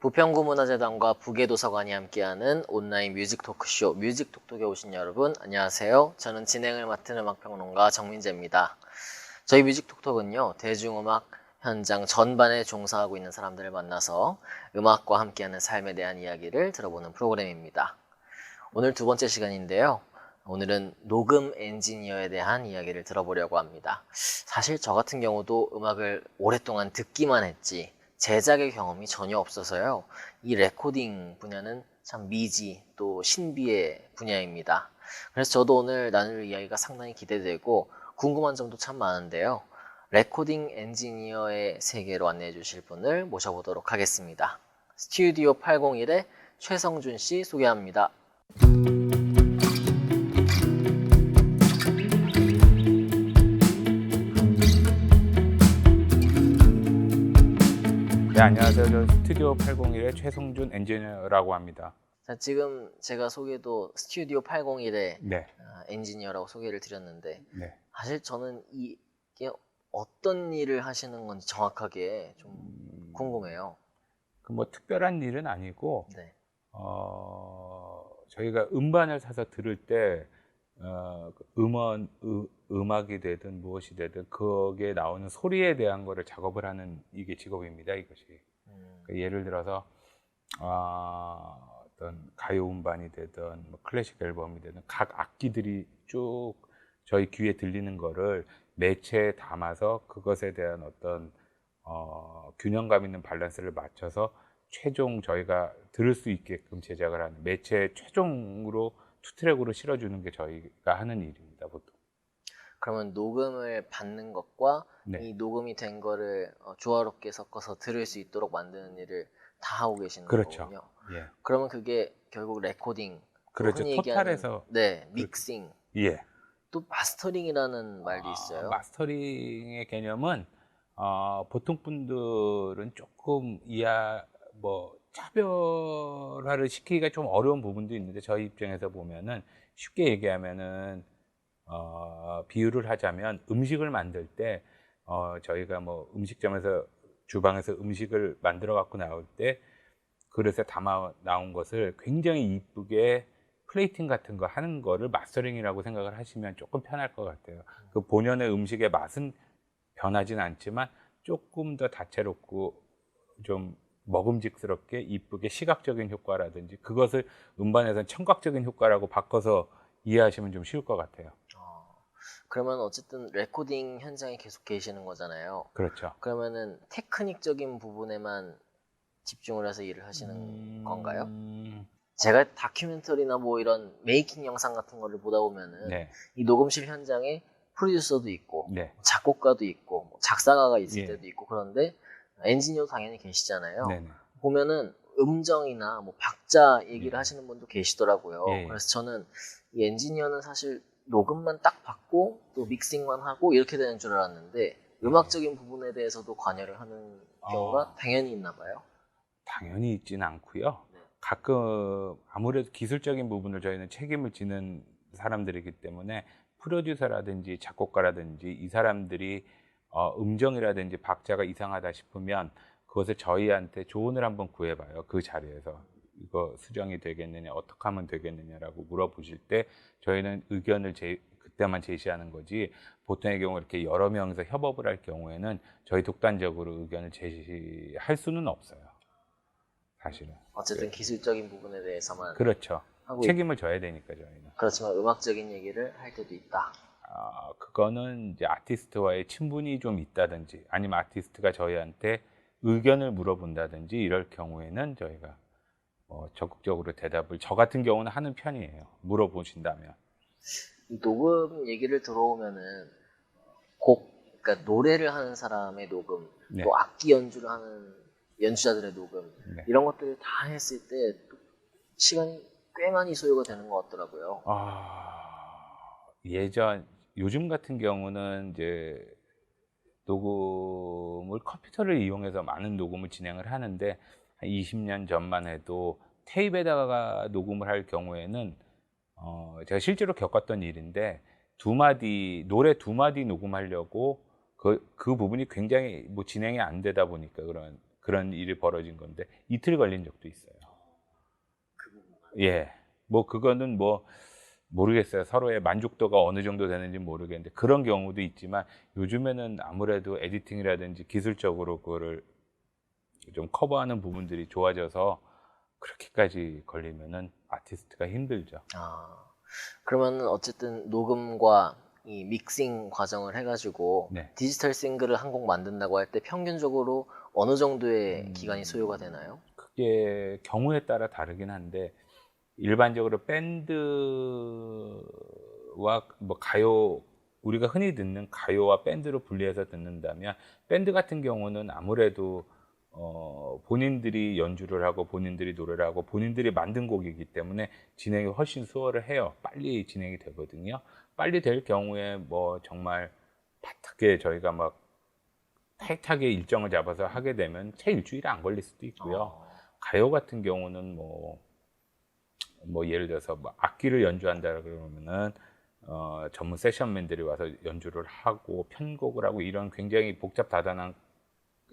부평구문화재단과 북예도서관이 함께하는 온라인 뮤직 토크쇼 뮤직톡톡에 오신 여러분 안녕하세요. 저는 진행을 맡은 음악평론가 정민재입니다. 저희 뮤직톡톡은요, 대중음악 현장 전반에 종사하고 있는 사람들을 만나서 음악과 함께하는 삶에 대한 이야기를 들어보는 프로그램입니다. 오늘 두 번째 시간인데요. 오늘은 녹음 엔지니어에 대한 이야기를 들어보려고 합니다. 사실 저 같은 경우도 음악을 오랫동안 듣기만 했지 제작의 경험이 전혀 없어서요. 이 레코딩 분야는 참 미지 또 신비의 분야입니다. 그래서 저도 오늘 나눌 이야기가 상당히 기대되고 궁금한 점도 참 많은데요. 레코딩 엔지니어의 세계로 안내해 주실 분을 모셔보도록 하겠습니다. 스튜디오 801의 최성준 씨 소개합니다. 네, 안녕하세요. 저 스튜디오 801의 최성준 엔지니어라고 합니다. 자, 지금 제가 소개도 스튜디오 801의 네. 엔지니어라고 소개를 드렸는데 네. 사실 저는 이게 어떤 일을 하시는 건지 정확하게 좀 궁금해요. 뭐 특별한 일은 아니고 네. 저희가 음반을 사서 들을 때 음악이 되든 무엇이 되든 거기에 나오는 소리에 대한 거를 작업을 하는 이게 직업입니다. 이것이. 그러니까 예를 들어서 어떤 가요 음반이 되든 뭐 클래식 앨범이 되든 각 악기들이 쭉 저희 귀에 들리는 거를 매체에 담아서 그것에 대한 어떤 균형감 있는 밸런스를 맞춰서 최종 저희가 들을 수 있게끔 제작을 하는 매체에 최종으로 투트랙으로 실어주는 게 저희가 하는 일입니다, 보통. 그러면 녹음을 받는 것과 네. 이 녹음이 된 거를 조화롭게 섞어서 들을 수 있도록 만드는 일을 다 하고 계시는 그렇죠. 거군요. 예. 그러면 그게 결국 레코딩, 그렇죠. 흔히 토탈에서 네, 믹싱, 예. 또 마스터링이라는 말도 있어요. 마스터링의 개념은 보통 분들은 조금 차별화를 시키기가 좀 어려운 부분도 있는데 저희 입장에서 보면은 쉽게 얘기하면은 비유를 하자면 음식을 만들 때 저희가 뭐 음식점에서 주방에서 음식을 만들어 갖고 나올 때 그릇에 담아 나온 것을 굉장히 이쁘게 플레이팅 같은 거 하는 거를 마스터링이라고 생각을 하시면 조금 편할 것 같아요. 그 본연의 음식의 맛은 변하진 않지만 조금 더 다채롭고 좀 먹음직스럽게 이쁘게 시각적인 효과라든지 그것을 음반에서는 청각적인 효과라고 바꿔서 이해하시면 좀 쉬울 것 같아요. 그러면 어쨌든 레코딩 현장에 계속 계시는 거잖아요. 그렇죠. 그러면은 테크닉적인 부분에만 집중을 해서 일을 하시는 건가요? 제가 다큐멘터리나 뭐 이런 메이킹 영상 같은 거를 보다 보면은 네. 이 녹음실 현장에 프로듀서도 있고 네. 작곡가도 있고 뭐 작사가가 있을 예. 때도 있고 그런데 엔지니어도 당연히 계시잖아요. 네네. 보면은 음정이나 뭐 박자 얘기를 예. 하시는 분도 계시더라고요. 예. 그래서 저는 이 엔지니어는 사실 녹음만 딱 받고 또 믹싱만 하고 이렇게 되는 줄 알았는데 음악적인 부분에 대해서도 관여를 하는 경우가 당연히 있나 봐요. 당연히 있지는 않고요. 네. 가끔 아무래도 기술적인 부분을 저희는 책임을 지는 사람들이기 때문에 프로듀서라든지 작곡가라든지 이 사람들이 음정이라든지 박자가 이상하다 싶으면 그것을 저희한테 조언을 한번 구해봐요. 그 자리에서 이거 수정이 되겠느냐, 어떻게 하면 되겠느냐라고 물어보실 때 저희는 의견을 그때만 제시하는 거지 보통의 경우 이렇게 여러 명이서 협업을 할 경우에는 저희 독단적으로 의견을 제시할 수는 없어요. 사실은. 어쨌든 기술적인 부분에 대해서만 그렇죠. 하고 책임을 져야 되니까 저희는. 그렇지만 음악적인 얘기를 할 때도 있다. 그거는 이제 아티스트와의 친분이 좀 있다든지 아니면 아티스트가 저희한테 의견을 물어본다든지 이럴 경우에는 저희가 적극적으로 대답을 저 같은 경우는 하는 편이에요. 물어보신다면. 이 녹음 얘기를 들어오면은 그러니까 노래를 하는 사람의 녹음, 네. 또 악기 연주를 하는 연주자들의 녹음, 네. 이런 것들을 다 했을 때 시간이 꽤 많이 소요가 되는 것 같더라고요. 요즘 같은 경우는 이제 녹음을 컴퓨터를 이용해서 많은 녹음을 진행을 하는데 한 20년 전만 해도 테이프에다가 녹음을 할 경우에는 제가 실제로 겪었던 일인데 노래 두 마디 녹음하려고 그 부분이 굉장히 뭐 진행이 안 되다 보니까 그런 그런 일이 벌어진 건데 이틀 걸린 적도 있어요. 예. 뭐 그거는 뭐 모르겠어요. 서로의 만족도가 어느 정도 되는지 모르겠는데 그런 경우도 있지만 요즘에는 아무래도 에디팅이라든지 기술적으로 그거를 좀 커버하는 부분들이 좋아져서 그렇게까지 걸리면은 아티스트가 힘들죠. 아, 그러면은 어쨌든 녹음과 이 믹싱 과정을 해가지고 네. 디지털 싱글을 한 곡 만든다고 할 때 평균적으로 어느 정도의 기간이 소요가 되나요? 그게 경우에 따라 다르긴 한데 일반적으로 밴드와 뭐 가요 우리가 흔히 듣는 가요와 밴드로 분리해서 듣는다면 밴드 같은 경우는 아무래도 본인들이 연주를 하고 본인들이 노래를 하고 본인들이 만든 곡이기 때문에 진행이 훨씬 수월을 해요. 빨리 진행이 되거든요. 빨리 될 경우에 뭐 정말 바쁘게 저희가 막 타이트하게 일정을 잡아서 하게 되면 채 일주일이 안 걸릴 수도 있고요. 가요 같은 경우는 뭐 예를 들어서 뭐 악기를 연주한다 그러면은 전문 세션맨들이 와서 연주를 하고 편곡을 하고 이런 굉장히 복잡다단한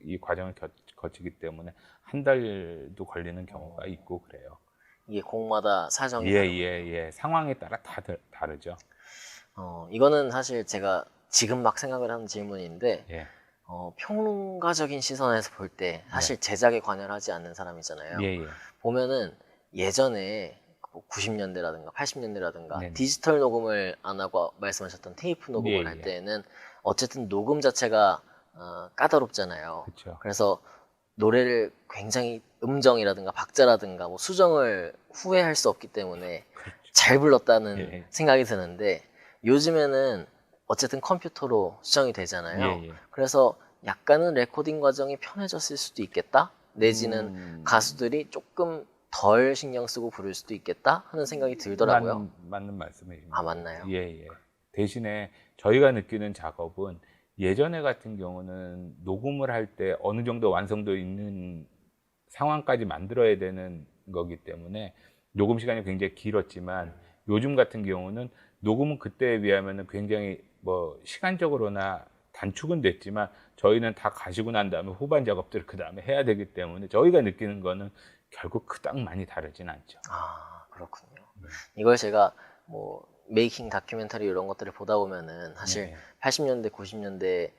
이 과정을 거치기 때문에 한 달도 걸리는 경우가 있고 그래요. 이게 곡마다 사정이 예, 다르군요. 예, 예. 상황에 따라 다 다르죠. 이거는 사실 제가 지금 막 생각을 하는 질문인데, 예, 평론가적인 시선에서 볼 때 사실 제작에 관여하지 않는 사람이잖아요. 예, 예. 보면은 예전에 90년대라든가 80년대라든가 네네. 디지털 녹음을 안 하고 말씀하셨던 테이프 녹음을 예, 할 예. 때에는 어쨌든 녹음 자체가 까다롭잖아요. 그쵸. 그래서 노래를 굉장히 음정이라든가 박자라든가 뭐 수정을 후회할 수 없기 때문에 그렇죠. 잘 불렀다는 예, 예. 생각이 드는데 요즘에는 어쨌든 컴퓨터로 수정이 되잖아요. 예, 예. 그래서 약간은 레코딩 과정이 편해졌을 수도 있겠다. 내지는 음, 가수들이 조금 덜 신경 쓰고 부를 수도 있겠다 하는 생각이 들더라고요. 맞는 말씀이십니다. 아, 맞나요? 예, 예. 대신에 저희가 느끼는 작업은 예전에 같은 경우는 녹음을 할 때 어느 정도 완성도 있는 상황까지 만들어야 되는 거기 때문에 녹음 시간이 굉장히 길었지만 요즘 같은 경우는 녹음은 그때에 비하면 굉장히 뭐 시간적으로나 단축은 됐지만 저희는 다 가시고 난 다음에 후반 작업들을 그 다음에 해야 되기 때문에 저희가 느끼는 거는 결국 그닥 많이 다르진 않죠. 아, 그렇군요. 이걸 제가 뭐 메이킹 다큐멘터리 이런 것들을 보다 보면은 사실 네. 80년대, 90년대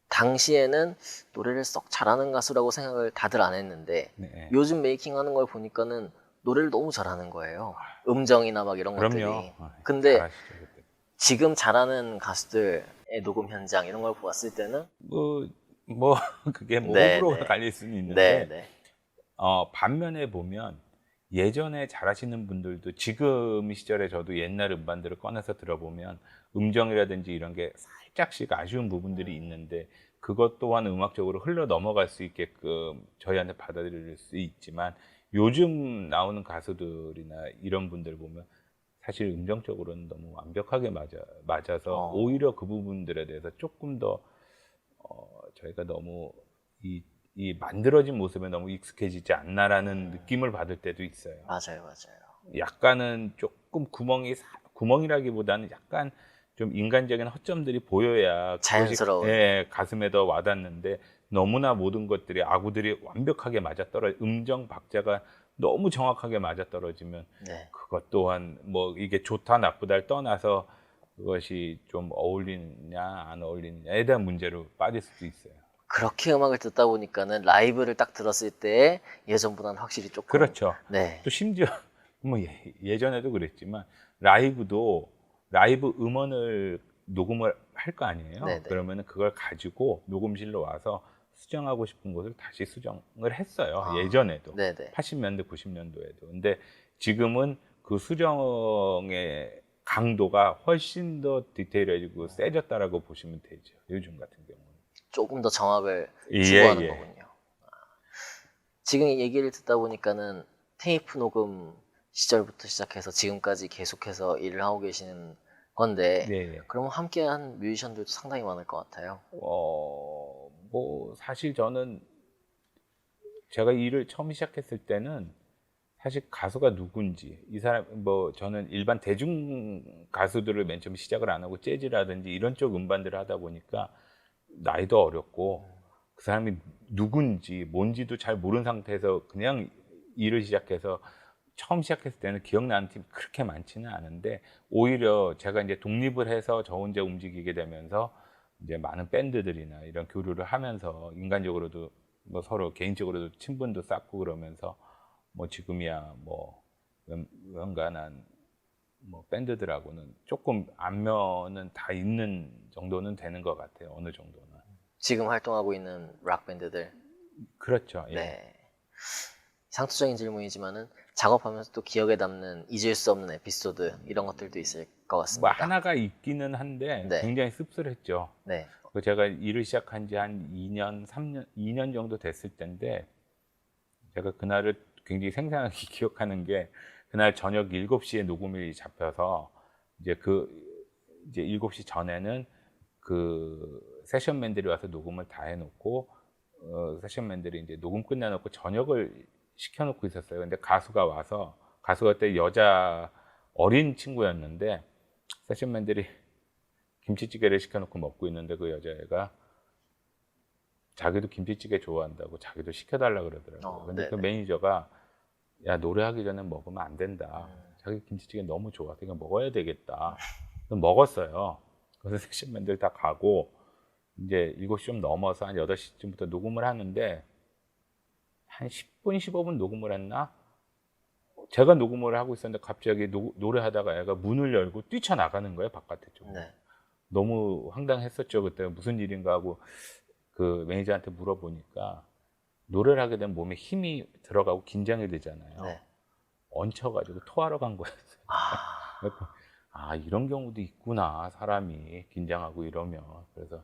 당시에는 노래를 썩 잘하는 가수라고 생각을 다들 안 했는데 네. 요즘 메이킹 하는 걸 보니까는 노래를 너무 잘하는 거예요. 음정이나 막 이런 그럼요. 것들이. 근데 잘하시죠. 그때. 지금 잘하는 가수들의 녹음 현장 이런 걸 보았을 때는 뭐 그게 뭐 네, 호불호가 네. 갈릴 수는 네, 있는데 네. 반면에 보면 예전에 잘하시는 분들도 지금 시절에 저도 옛날 음반들을 꺼내서 들어보면 음정이라든지 이런 게 살짝씩 아쉬운 부분들이 있는데 그것 또한 음악적으로 흘러 넘어갈 수 있게끔 저희한테 받아들일 수 있지만 요즘 나오는 가수들이나 이런 분들 보면 사실 음정적으로는 너무 완벽하게 맞아서 어, 오히려 그 부분들에 대해서 조금 더 저희가 너무 이 만들어진 모습에 너무 익숙해지지 않나라는 느낌을 받을 때도 있어요. 맞아요, 맞아요. 약간은 조금 구멍이라기보다는 약간 좀 인간적인 허점들이 보여야 그것이 자연스러운. 예, 가슴에 더 와닿는데 너무나 모든 것들이 아구들이 완벽하게 음정 박자가 너무 정확하게 맞아떨어지면 네. 그것 또한 뭐 이게 좋다 나쁘다를 떠나서 그것이 좀 어울리느냐 안 어울리느냐에 대한 문제로 빠질 수도 있어요. 그렇게 음악을 듣다 보니까는 라이브를 딱 들었을 때 예전보다는 확실히 조금 그렇죠. 네. 또 심지어 뭐 예전에도 그랬지만 라이브 음원을 녹음을 할 거 아니에요. 네네. 그러면은 그걸 가지고 녹음실로 와서 수정하고 싶은 곳을 다시 수정을 했어요. 아, 예전에도 네네. 80년대, 90년도에도. 근데 지금은 그 수정의 강도가 훨씬 더 디테일해지고 세졌다라고 보시면 되죠. 요즘 같은 경우는. 조금 더 정확을 예, 추구하는 예. 거군요. 지금 이 얘기를 듣다 보니까는 테이프 녹음 시절부터 시작해서 지금까지 계속해서 일을 하고 계시는 건데 네, 네. 그러면 함께한 뮤지션들도 상당히 많을 것 같아요. 뭐 사실 저는 제가 일을 처음 시작했을 때는 사실 가수가 누군지 이 사람 뭐 저는 일반 대중 가수들을 맨 처음 시작을 안 하고 재즈라든지 이런 쪽 음반들을 하다 보니까 나이도 어렸고 그 사람이 누군지 뭔지도 잘 모르는 상태에서 그냥 일을 시작해서 처음 시작했을 때는 기억나는 팀이 그렇게 많지는 않은데 오히려 제가 이제 독립을 해서 저 혼자 움직이게 되면서 이제 많은 밴드들이나 이런 교류를 하면서 인간적으로도 뭐 서로 개인적으로도 친분도 쌓고 그러면서 뭐 지금이야 뭐 연간한 뭐 밴드들하고는 조금 안면은 다 있는 정도는 되는 것 같아요. 어느 정도는. 지금 활동하고 있는 락 밴드들. 그렇죠. 예. 네. 상투적인 질문이지만은 작업하면서 또 기억에 남는 잊을 수 없는 에피소드 이런 것들도 있을 것 뭐 같습니다. 하나가 있기는 한데 네. 굉장히 씁쓸했죠. 네. 그 제가 일을 시작한 지 한 2년, 3년, 2년 정도 됐을 때인데 제가 그날을 굉장히 생생하게 기억하는 게 그날 저녁 7시에 녹음이 잡혀서 이제 7시 전에는 그 세션맨들이 와서 녹음을 다 해놓고 세션맨들이 이제 녹음 끝내놓고 저녁을 시켜놓고 있었어요. 근데 가수가 와서 가수가 그때 여자 어린 친구였는데 세션맨들이 김치찌개를 시켜놓고 먹고 있는데 그 여자애가 자기도 김치찌개 좋아한다고 자기도 시켜달라 그러더라고요. 근데 그 네네. 매니저가 야 노래하기 전에 먹으면 안 된다. 자기 김치찌개 너무 좋아. 그러니까 먹어야 되겠다. 그래서 먹었어요. 그래서 세션맨들 다 가고 이제 7시 좀 넘어서 한 8시쯤부터 녹음을 하는데 한 10분, 15분 녹음을 했나? 제가 녹음을 하고 있었는데 갑자기 노래하다가 애가 문을 열고 뛰쳐나가는 거예요, 바깥에 좀. 네. 너무 황당했었죠. 그때 무슨 일인가 하고 그 매니저한테 물어보니까 노래를 하게 되면 몸에 힘이 들어가고 긴장이 되잖아요. 네. 얹혀가지고 토하러 간 거였어요. 아, 그래서 아 이런 경우도 있구나 사람이 긴장하고 이러면. 그래서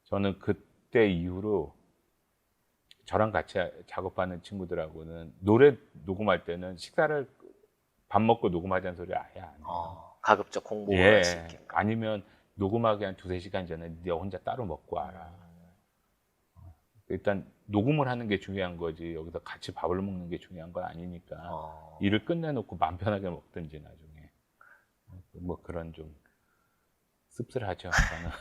저는 그때 이후로 저랑 같이 작업하는 친구들하고는 노래 녹음할 때는 식사를 밥 먹고 녹음하자는 소리 아예 안 해요. 가급적 공복을 예. 할 수 있게. 아니면 녹음하기 한 2-3시간 전에 네 혼자 따로 먹고 와라. 일단 녹음을 하는 게 중요한 거지 여기서 같이 밥을 먹는 게 중요한 건 아니니까 일을 끝내놓고 마음 편하게 먹든지 나중에 뭐 그런 좀 씁쓸하죠 저는.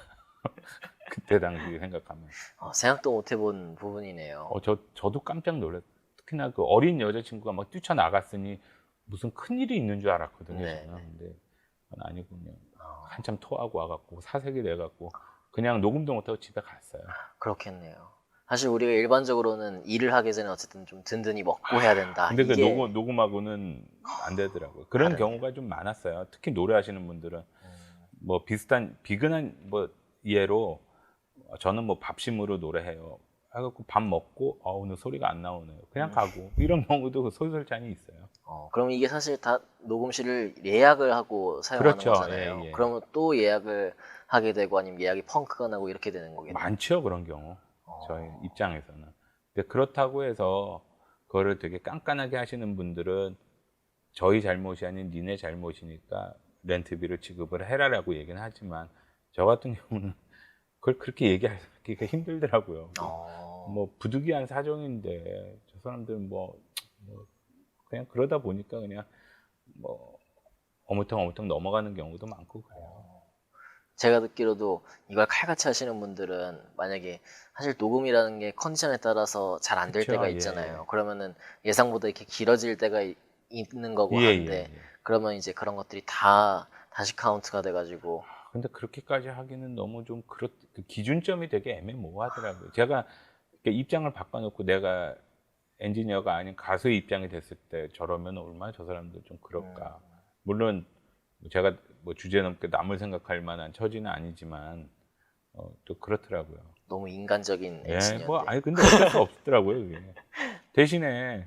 그때 당시 생각하면 생각도 못 해본 부분이네요. 저도 깜짝 놀랐. 특히나 그 어린 여자친구가 막 뛰쳐나갔으니 무슨 큰일이 있는 줄 알았거든요. 네, 저는. 네. 근데 그건 아니군요. 한참 토하고 와갖고 사색이 돼갖고 그냥 녹음도 못하고 집에 갔어요. 그렇겠네요. 사실 우리가 일반적으로는 일을 하기 전에 어쨌든 좀 든든히 먹고 해야 된다. 근데 그 이게 녹음하고는 안 되더라고요. 그런 다르네요. 경우가 좀 많았어요. 특히 노래하시는 분들은 뭐 비슷한 비근한 뭐 예로 저는 뭐 밥심으로 노래해요. 해갖고 밥 먹고 오늘 소리가 안 나오네요. 그냥 가고 이런 경우도 솔솔찬히 있어요. 그럼 이게 사실 다 녹음실을 예약을 하고 사용하는 그렇죠. 거잖아요. 예, 예. 그러면 또 예약을 하게 되고 아니면 예약이 펑크가 나고 이렇게 되는 거겠네요. 많죠 그런 경우 저희 입장에서는. 근데 그렇다고 해서 그거를 되게 깐깐하게 하시는 분들은 저희 잘못이 아닌 니네 잘못이니까 렌트비를 지급을 해라라고 얘기는 하지만 저 같은 경우는 그걸 그렇게 얘기하기가 힘들더라고요. 뭐 부득이한 사정인데 저 사람들은 뭐 그냥 그러다 보니까 그냥 뭐 어물텅어물텅 넘어가는 경우도 많고 그래요. 제가 듣기로도 이걸 칼같이 하시는 분들은 만약에 사실 녹음이라는 게 컨디션에 따라서 잘 안 될 그쵸, 때가 예, 있잖아요. 예. 그러면은 예상보다 이렇게 길어질 때가 있는 거고 예, 한데 예, 예. 그러면 이제 그런 것들이 다 다시 카운트가 돼가지고 근데 그렇게까지 하기는 너무 좀 그 기준점이 되게 애매모호하더라고요. 제가 이렇게 입장을 바꿔놓고 내가 엔지니어가 아닌 가수의 입장이 됐을 때 저러면 얼마나 저 사람들 좀 그럴까. 물론 제가 뭐 주제넘게 남을 생각할 만한 처지는 아니지만 또 그렇더라고요. 너무 인간적인 예, 엔지니어인데 뭐 아니 근데 어쩔 수 없더라고요. 그게. 대신에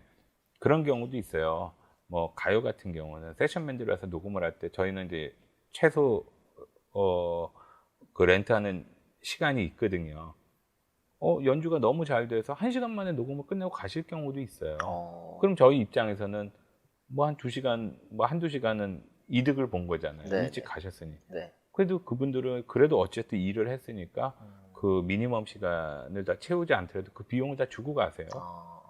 그런 경우도 있어요. 뭐 가요 같은 경우는 세션맨들이 와서 녹음을 할 때 저희는 이제 최소 그 렌트하는 시간이 있거든요. 연주가 너무 잘 돼서 1시간 만에 녹음을 끝내고 가실 경우도 있어요. 그럼 저희 입장에서는 뭐 한 2시간, 뭐 한두 시간은 이득을 본 거잖아요. 네, 일찍 네. 가셨으니. 네. 그래도 그분들은 그래도 어쨌든 일을 했으니까 그 미니멈 시간을 다 채우지 않더라도 그 비용을 다 주고 가세요.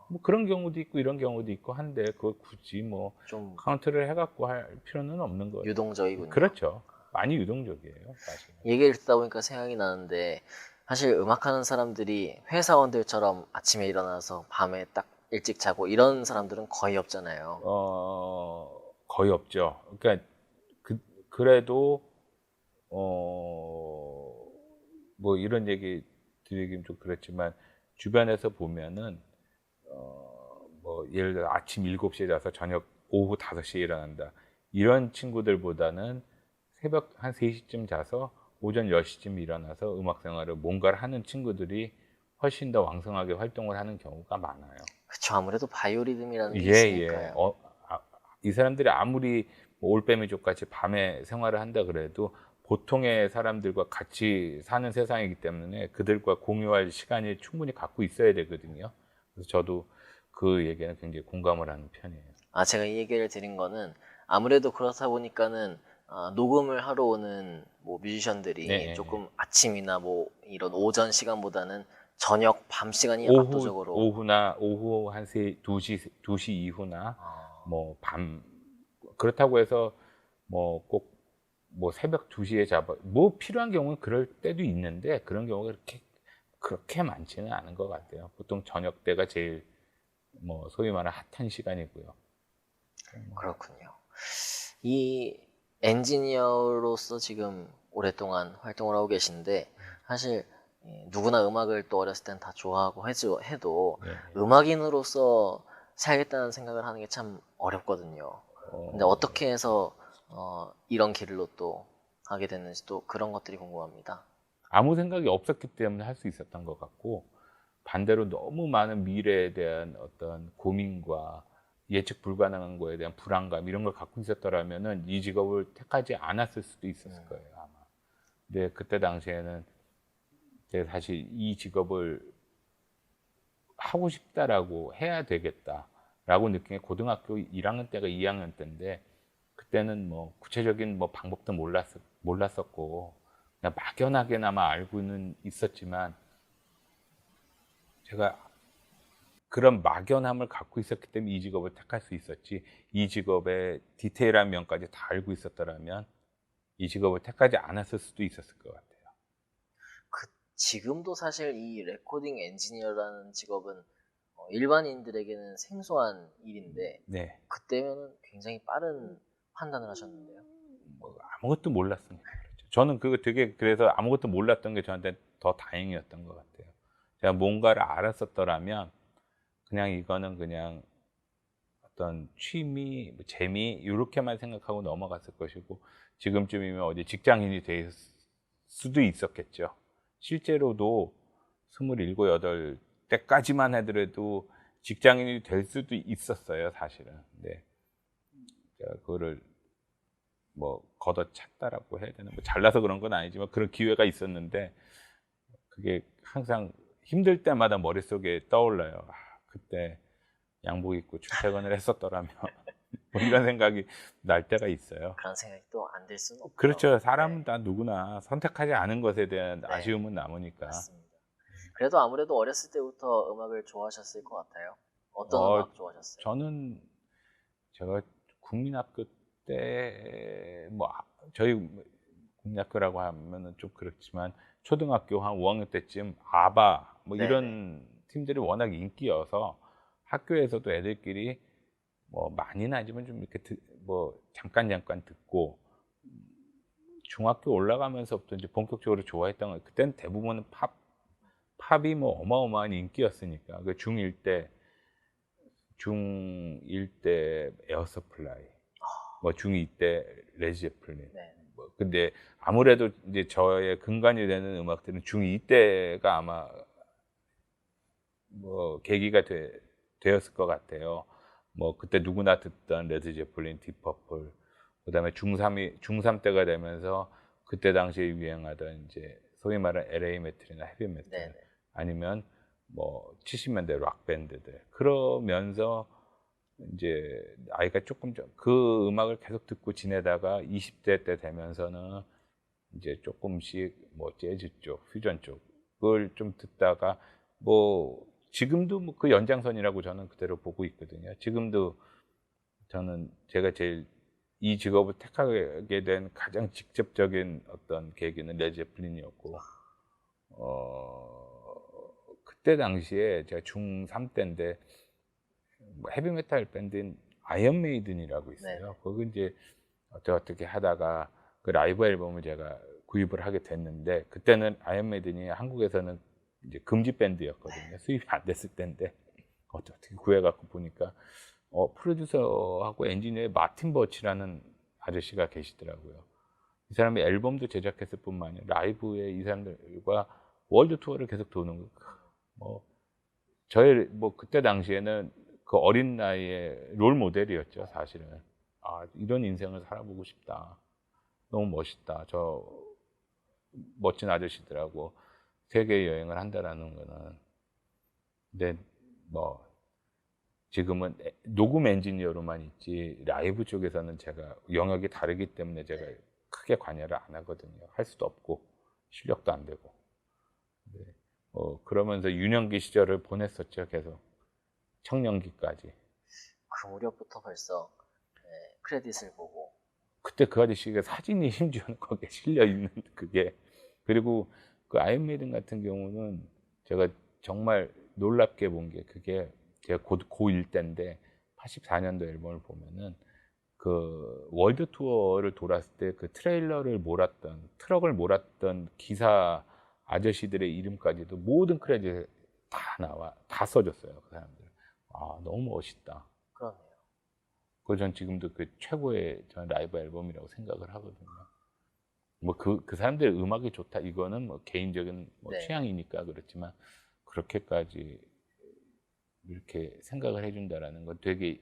뭐 그런 경우도 있고 이런 경우도 있고 한데 그걸 굳이 뭐 좀 카운트를 해갖고 할 필요는 없는 거예요. 유동적이군요. 그렇죠. 많이 유동적이에요, 사실. 얘기를 듣다 보니까 생각이 나는데 사실 음악하는 사람들이 회사원들처럼 아침에 일어나서 밤에 딱 일찍 자고 이런 사람들은 거의 없잖아요. 거의 없죠. 그러니까 그래도 뭐 이런 얘기 드리긴 좀 그렇지만 주변에서 보면은 뭐 예를 들어 아침 7시에 자서 저녁 오후 5시에 일어난다. 이런 친구들보다는 새벽 한 3시쯤 자서 오전 10시쯤 일어나서 음악 생활을 뭔가를 하는 친구들이 훨씬 더 왕성하게 활동을 하는 경우가 많아요. 그쵸, 아무래도 바이오리듬이라는 게 예, 예. 있으니까요. 이 사람들이 아무리 뭐 올빼미족 같이 밤에 생활을 한다 그래도 보통의 사람들과 같이 사는 세상이기 때문에 그들과 공유할 시간이 충분히 갖고 있어야 되거든요. 그래서 저도 그 얘기는 굉장히 공감을 하는 편이에요. 제가 이 얘기를 드린 거는 아무래도 그렇다 보니까는 녹음을 하러 오는 뭐 네, 뮤지션들이 네, 네. 조금 아침이나 뭐 이런 오전 시간보다는 저녁 밤 시간이 오후 압도적으로 오후나 오후 한 2시 이후나 어, 뭐 밤 그렇다고 해서 뭐 꼭 뭐 새벽 2시에 잡아 뭐 필요한 경우는 그럴 때도 있는데 그런 경우가 그렇게 많지는 않은 것 같아요. 보통 저녁 때가 제일 뭐 소위 말하는 핫한 시간이고요. 그렇군요. 이 엔지니어로서 지금 오랫동안 활동을 하고 계신데 사실 누구나 음악을 또 어렸을 땐 다 좋아하고 해도 예. 음악인으로서 살겠다는 생각을 하는 게 참 어렵거든요. 근데 어, 어떻게 해서 이런 길로 또 하게 됐는지 또 그런 것들이 궁금합니다. 아무 생각이 없었기 때문에 할 수 있었던 것 같고 반대로 너무 많은 미래에 대한 어떤 고민과 예측 불가능한 거에 대한 불안감 이런 걸 갖고 있었더라면은 이 직업을 택하지 않았을 수도 있었을 거예요 아마. 근데 그때 당시에는 제가 사실 이 직업을 하고 싶다라고 해야 되겠다라고 느낀 게 고등학교 1학년 때가 2학년 때인데 그때는 뭐 구체적인 뭐 방법도 몰랐었고 그냥 막연하게나마 알고는 있었지만 제가 그런 막연함을 갖고 있었기 때문에 이 직업을 택할 수 있었지 이 직업의 디테일한 면까지 다 알고 있었더라면 이 직업을 택하지 않았을 수도 있었을 것 같아요. 지금도 사실 이 레코딩 엔지니어라는 직업은 일반인들에게는 생소한 일인데 네, 그때면은 굉장히 빠른 판단을 하셨는데요. 뭐 아무것도 몰랐으니까 그렇죠. 저는 그거 되게 그래서 아무것도 몰랐던 게 저한테 더 다행이었던 것 같아요. 제가 뭔가를 알았었더라면 그냥 이거는 그냥 어떤 취미, 뭐 재미 이렇게만 생각하고 넘어갔을 것이고 지금쯤이면 어디 직장인이 될 수도 있었겠죠. 실제로도 27, 8 때까지만 하더라도 직장인이 될 수도 있었어요, 사실은. 근데 제가 그거를 뭐 걷어찼다라고 해야 되나? 뭐 잘나서 그런 건 아니지만 그런 기회가 있었는데 그게 항상 힘들 때마다 머릿속에 떠올라요. 그때 양복 입고 출퇴근을 했었더라면 뭐 이런 생각이 날 때가 있어요. 그런 생각이 또 안 들 수는 없죠. 그렇죠. 사람은 네, 다 누구나 선택하지 않은 것에 대한 네, 아쉬움은 남으니까. 맞습니다. 그래도 아무래도 어렸을 때부터 음악을 좋아하셨을 것 같아요. 어떤 어, 음악 좋아하셨어요? 저는 제가 국민학교 때, 뭐, 저희 국민학교라고 하면은 좀 그렇지만, 초등학교 한 5학년 때쯤 아바, 뭐 네네. 이런 팀들이 워낙 인기여서 학교에서도 애들끼리 뭐 많이는 아니지만 좀 이렇게 뭐 잠깐 듣고 중학교 올라가면서부터 이제 본격적으로 좋아했던 거 그때는 대부분은 팝이 뭐 어마어마한 인기였으니까 그 중1 때 에어서플라이 뭐 중2 때 레드제플린 네. 뭐 근데 아무래도 이제 저의 근간이 되는 음악들은 중2 때가 아마 뭐 계기가 되었을 것 같아요. 뭐 그때 누구나 듣던 레드제플린, 디퍼플, 그다음에 중3 때가 되면서 그때 당시에 유행하던 이제 소위 말하는 LA 메탈이나 헤비 메탈 네네. 아니면 뭐 70년대 락 밴드들 그러면서 이제 아이가 조금 그 음악을 계속 듣고 지내다가 20대 때 되면서는 이제 조금씩 뭐 재즈 쪽, 퓨전 쪽을 좀 듣다가 뭐 지금도 뭐 그 연장선이라고 저는 그대로 보고 있거든요. 지금도 저는 제가 제일 이 직업을 택하게 된 가장 직접적인 어떤 계기는 레드제플린이었고 그때 당시에 제가 중3 때인데 뭐 헤비메탈 밴드인 아이언 메이든이라고 있어요. 네네. 거기 이제 어떻게 하다가 그 라이브 앨범을 제가 구입을 하게 됐는데, 그때는 아이언 메이든이 한국에서는 이제 금지 밴드였거든요. 수입이 안 됐을 때인데 어떻게 구해갖고 보니까 프로듀서하고 엔지니어의 마틴 버치라는 아저씨가 계시더라고요. 이 사람이 앨범도 제작했을 뿐만 아니라 라이브에 이 사람들과 월드 투어를 계속 도는 거예요. 뭐 저의 뭐 그때 당시에는 그 어린 나이에 롤 모델이었죠, 사실은. 아, 이런 인생을 살아보고 싶다. 너무 멋있다. 저 멋진 아저씨들하고 세계 여행을 한다라는 거는. 근데 뭐 지금은 녹음 엔지니어로만 있지 라이브 쪽에서는 제가 영역이 다르기 때문에 제가 크게 관여를 안 하거든요. 할 수도 없고 실력도 안 되고. 네. 그러면서 유년기 시절을 보냈었죠, 계속 청년기까지. 그 무렵부터 벌써 크레딧을 보고. 그때 그 아저씨가 사진이 심지어 거기에 실려 있는 그게. 그리고 그 아이언 메이든 같은 경우는 제가 정말 놀랍게 본 게, 그게 제가 곧 고1 때인데 84년도 앨범을 보면은 그 월드 투어를 돌았을 때 그 트럭을 몰았던 기사 아저씨들의 이름까지도 모든 크레딧에 다 써줬어요, 그 사람들. 아, 너무 멋있다. 그러네요. 그래서 전 지금도 그 최고의 전 라이브 앨범이라고 생각을 하거든요. 뭐 그 사람들의 음악이 좋다, 이거는 뭐 개인적인 뭐 네. 취향이니까 그렇지만, 그렇게까지 이렇게 생각을 해준다라는 건 되게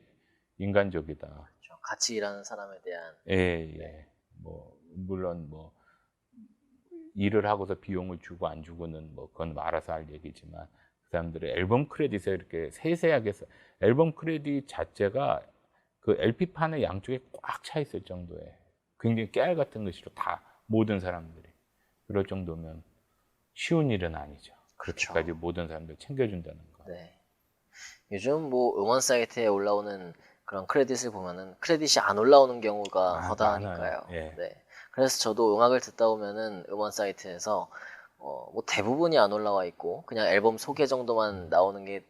인간적이다. 그렇죠. 같이 일하는 사람에 대한. 예, 예. 뭐 물론 뭐 일을 하고서 비용을 주고 안 주고는 뭐 그건 알아서 할 얘기지만, 그 사람들의 앨범 크레딧에 이렇게 세세하게 앨범 크레딧 자체가 그 LP판의 양쪽에 꽉 차 있을 정도의 굉장히 깨알 같은 것으로 다 모든 사람들이, 그럴 정도면 쉬운 일은 아니죠. 그렇죠. 그렇게까지 모든 사람들 챙겨준다는 거. 네. 요즘 뭐 음원 사이트에 올라오는 그런 크레딧을 보면은 크레딧이 안 올라오는 경우가 허다하니까요. 많아요. 예. 네. 그래서 저도 음악을 듣다 보면은 음원 사이트에서 뭐 대부분이 안 올라와 있고 그냥 앨범 소개 정도만 나오는 게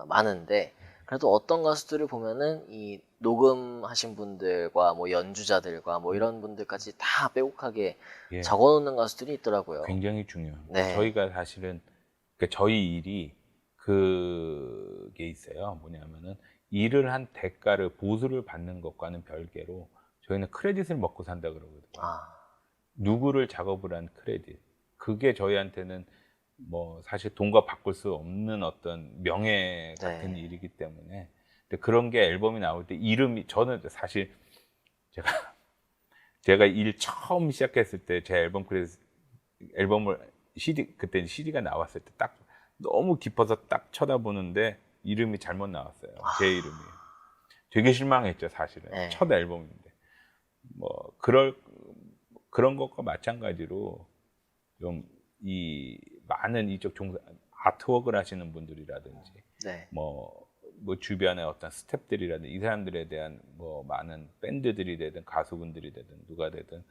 많은데, 그래도 어떤 가수들을 보면은 이 녹음하신 분들과 뭐 연주자들과 뭐 이런 분들까지 다 빼곡하게 예. 적어놓는 가수들이 있더라고요. 굉장히 중요합니다. 네. 저희가 사실은 저희 일이 그게 있어요. 뭐냐면은 일을 한 대가를 보수를 받는 것과는 별개로 저희는 크레딧을 먹고 산다 그러거든요. 누구를 작업을 한 크레딧. 그게 저희한테는 뭐 사실 돈과 바꿀 수 없는 어떤 명예 같은 네. 일이기 때문에. 근데 그런 게 앨범이 나올 때 이름이, 저는 사실 제가 일 처음 시작했을 때 제 앨범을 그때 CD가 나왔을 때 딱 너무 깊어서 딱 쳐다보는데 이름이 잘못 나왔어요. 제 이름이. 되게 실망했죠, 사실은. 네. 첫 앨범인데. 뭐 그런 것과 마찬가지로 좀 이 많은 이쪽 아트웍을 하시는 분들이라든지 네. 뭐 주변의 어떤 스태프들이라든지 이 사람들에 대한 뭐 많은 밴드들이 되든 가수분들이 되든 누가 되든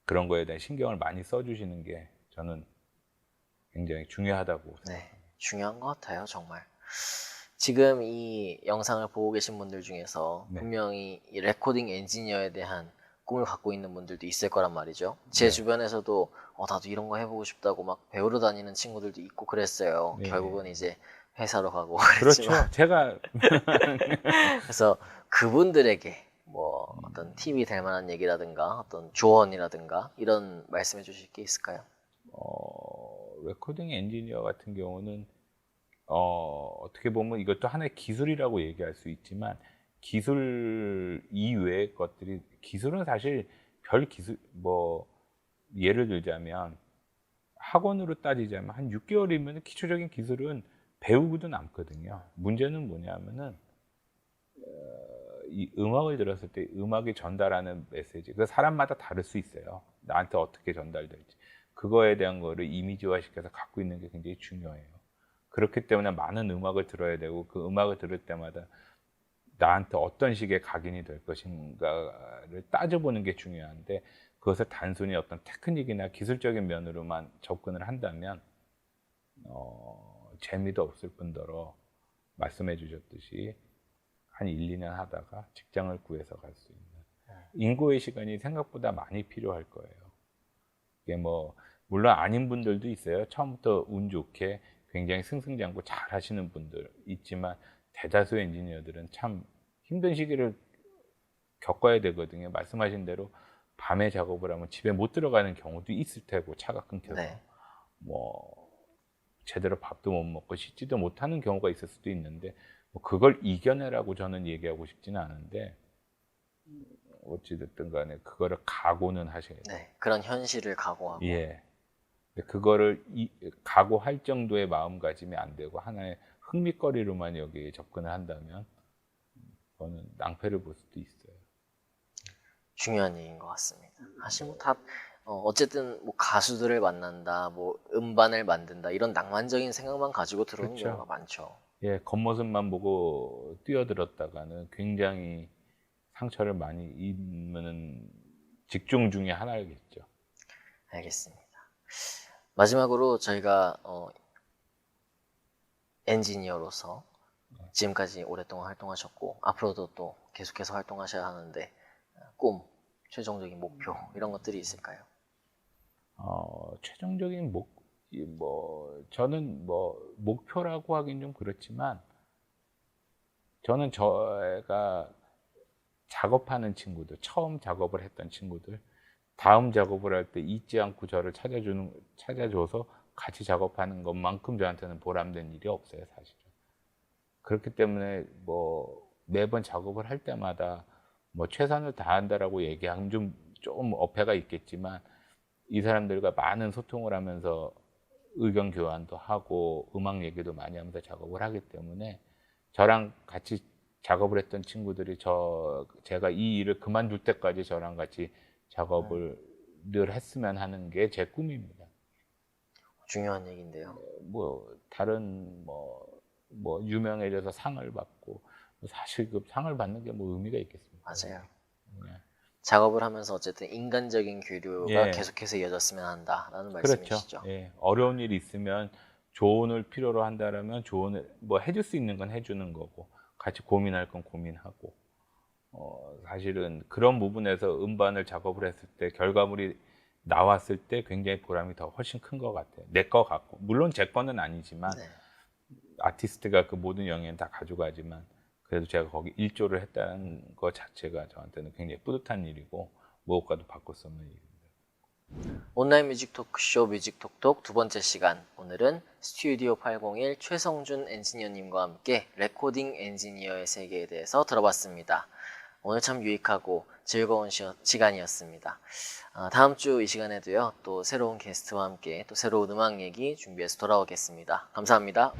그런 거에 대한 신경을 많이 써주시는 게 저는 굉장히 중요하다고 생각합니다. 네, 중요한 것 같아요, 정말. 지금 이 영상을 보고 계신 분들 중에서 네. 분명히 이 레코딩 엔지니어에 대한 꿈을 갖고 있는 분들도 있을 거란 말이죠. 제 네. 주변에서도 나도 이런 거 해보고 싶다고 막 배우러 다니는 친구들도 있고 그랬어요. 네. 결국은 이제 회사로 가고 그렇죠. 그랬지만. 제가 그래서 그분들에게 뭐 어떤 팁이 될 만한 얘기라든가 어떤 조언이라든가 이런 말씀해 주실 게 있을까요? 레코딩 엔지니어 같은 경우는 어떻게 보면 이것도 하나의 기술이라고 얘기할 수 있지만, 기술 이외의 것들이, 기술은 사실 별 기술, 뭐 예를 들자면 학원으로 따지자면 한 6개월이면 기초적인 기술은 배우고도 남거든요. 문제는 뭐냐면은 이 음악을 들었을 때 음악이 전달하는 메시지, 그 사람마다 다를 수 있어요. 나한테 어떻게 전달될지 그거에 대한 거를 이미지화 시켜서 갖고 있는 게 굉장히 중요해요. 그렇기 때문에 많은 음악을 들어야 되고, 그 음악을 들을 때마다 나한테 어떤 식의 각인이 될 것인가를 따져보는 게 중요한데, 그것을 단순히 어떤 테크닉이나 기술적인 면으로만 접근을 한다면 재미도 없을 뿐더러 말씀해 주셨듯이 한 1, 2년 하다가 직장을 구해서 갈 수 있는 인고의 시간이 생각보다 많이 필요할 거예요. 이게 뭐 물론 아닌 분들도 있어요. 처음부터 운 좋게 굉장히 승승장구 잘 하시는 분들 있지만 대다수 엔지니어들은 참 힘든 시기를 겪어야 되거든요. 말씀하신 대로 밤에 작업을 하면 집에 못 들어가는 경우도 있을 테고 차가 끊겨서 네. 뭐 제대로 밥도 못 먹고 씻지도 못하는 경우가 있을 수도 있는데 뭐 그걸 이겨내라고 저는 얘기하고 싶지는 않은데 어찌됐든 간에 그거를 각오는 하셔야 돼요. 네. 그런 현실을 각오하고. 예. 근데 그거를 각오할 정도의 마음가짐이 안 되고 하나의 흥미거리로만 여기에 접근을 한다면 그거는 낭패를 볼 수도 있어요. 중요한 얘기인 것 같습니다. 사실 뭐 다 어쨌든 뭐 가수들을 만난다, 뭐 음반을 만든다 이런 낭만적인 생각만 가지고 들어오는 그렇죠. 경우가 많죠. 예, 겉모습만 보고 뛰어들었다가는 굉장히 상처를 많이 입는 직종 중에 하나겠죠. 알겠습니다. 마지막으로 저희가 엔지니어로서 지금까지 오랫동안 활동하셨고 앞으로도 또 계속해서 활동하셔야 하는데 꿈, 최종적인 목표 이런 것들이 있을까요? 최종적인 저는 목표라고 하긴 좀 그렇지만 저는 저가 작업하는 친구들, 처음 작업을 했던 친구들, 다음 작업을 할 때 잊지 않고 저를 찾아줘서 같이 작업하는 것만큼 저한테는 보람된 일이 없어요, 사실은. 그렇기 때문에 매번 작업을 할 때마다 최선을 다한다라고 얘기하면 좀 어폐가 있겠지만 이 사람들과 많은 소통을 하면서 의견 교환도 하고 음악 얘기도 많이 하면서 작업을 하기 때문에 저랑 같이 작업을 했던 친구들이 제가 이 일을 그만둘 때까지 저랑 같이 작업을 늘 했으면 하는 게 제 꿈입니다. 중요한 얘기인데요. 다른 유명해져서 상을 받고 사실 그 상을 받는 게 의미가 있겠습니까? 맞아요. 네. 작업을 하면서 어쨌든 인간적인 교류가 예. 계속해서 이어졌으면 한다라는 그렇죠. 말씀이시죠. 예. 어려운 일이 있으면 조언을 필요로 한다라면 조언을 해줄 수 있는 건 해주는 거고 같이 고민할 건 고민하고 사실은 그런 부분에서 음반을 작업을 했을 때 결과물이 나왔을 때 굉장히 보람이 더 훨씬 큰 것 같아요. 내 거 같고 물론 제 거는 아니지만 네. 아티스트가 그 모든 영예는 다 가져가지만 그래도 제가 거기 일조를 했다는 것 자체가 저한테는 굉장히 뿌듯한 일이고 무엇과도 바꿀 수 없는 일입니다. 온라인 뮤직 토크쇼 뮤직톡톡 두 번째 시간, 오늘은 스튜디오 801 최성준 엔지니어님과 함께 레코딩 엔지니어의 세계에 대해서 들어봤습니다. 오늘 참 유익하고 즐거운 시간이었습니다. 다음 주 이 시간에도요, 또 새로운 게스트와 함께 또 새로운 음악 얘기 준비해서 돌아오겠습니다. 감사합니다.